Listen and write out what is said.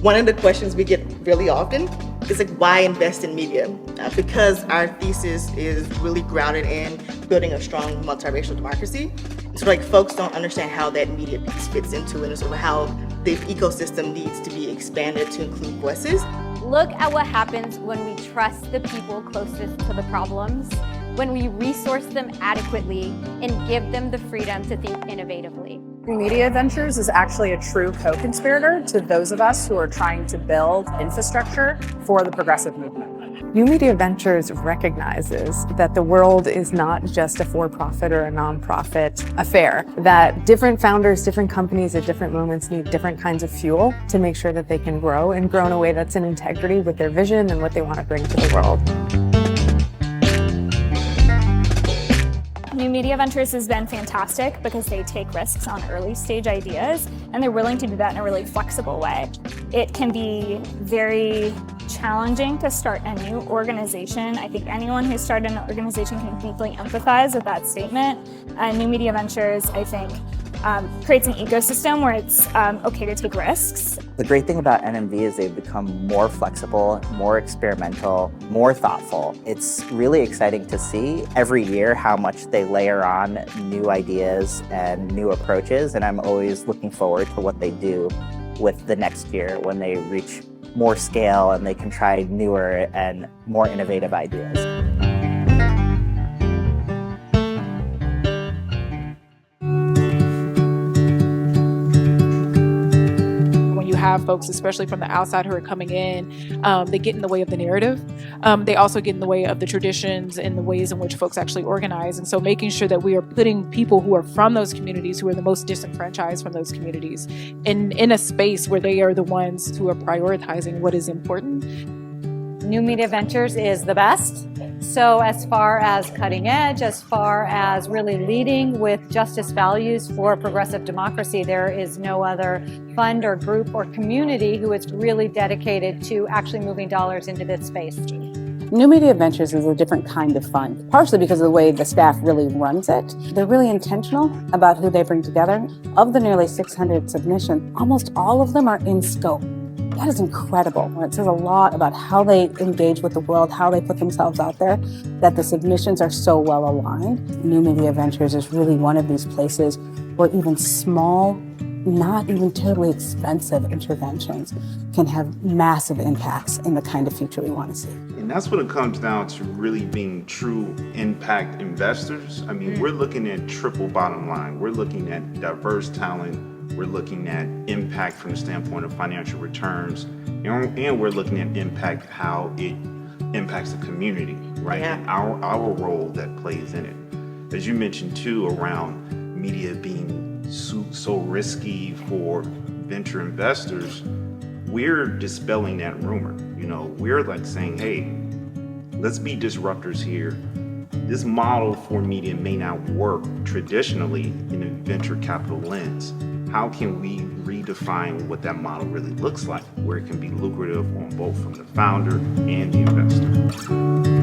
One of the questions we get really often is like, why invest in media? Because our thesis is really grounded in building a strong multiracial democracy. So like folks don't understand how that media piece fits into it and sort of how the ecosystem needs to be expanded to include voices. Look at what happens when we trust the people closest to the problems, when we resource them adequately and give them the freedom to think innovatively. New Media Ventures is actually a true co-conspirator to those of us who are trying to build infrastructure for the progressive movement. New Media Ventures recognizes that the world is not just a for-profit or a nonprofit affair, that different founders, different companies at different moments need different kinds of fuel to make sure that they can grow and grow in a way that's in integrity with their vision and what they want to bring to the world. New Media Ventures has been fantastic because they take risks on early stage ideas and they're willing to do that in a really flexible way. It can be very challenging to start a new organization. I think anyone who's started an organization can deeply empathize with that statement. New Media Ventures, I think, creates an ecosystem where it's okay to take risks. The great thing about NMV is they've become more flexible, more experimental, more thoughtful. It's really exciting to see every year how much they layer on new ideas and new approaches, and I'm always looking forward to what they do with the next year when they reach more scale and they can try newer and more innovative ideas. Have folks, especially from the outside who are coming in, they get in the way of the narrative. They also get in the way of the traditions and the ways in which folks actually organize. And so making sure that we are putting people who are from those communities, who are the most disenfranchised from those communities, in a space where they are the ones who are prioritizing what is important. New Media Ventures is the best. So as far as cutting edge, as far as really leading with justice values for progressive democracy, there is no other fund or group or community who is really dedicated to actually moving dollars into this space. New Media Ventures is a different kind of fund, partially because of the way the staff really runs it. They're really intentional about who they bring together. Of the nearly 600 submissions, almost all of them are in scope. That is incredible. It says a lot about how they engage with the world, how they put themselves out there, that the submissions are so well aligned. New Media Ventures is really one of these places where even small, not even terribly expensive interventions can have massive impacts in the kind of future we want to see. And that's when it comes down to really being true impact investors. I mean, we're looking at triple bottom line. We're looking at diverse talent. We're looking at impact from the standpoint of financial returns, and we're looking at impact, how it impacts the community, right? Yeah. And our role that plays in it. As you mentioned too, around media being so risky for venture investors, we're dispelling that rumor. You know, we're like saying, hey, let's be disruptors here. This model for media may not work traditionally in a venture capital lens. How can we redefine what that model really looks like, where it can be lucrative on both from the founder and the investor?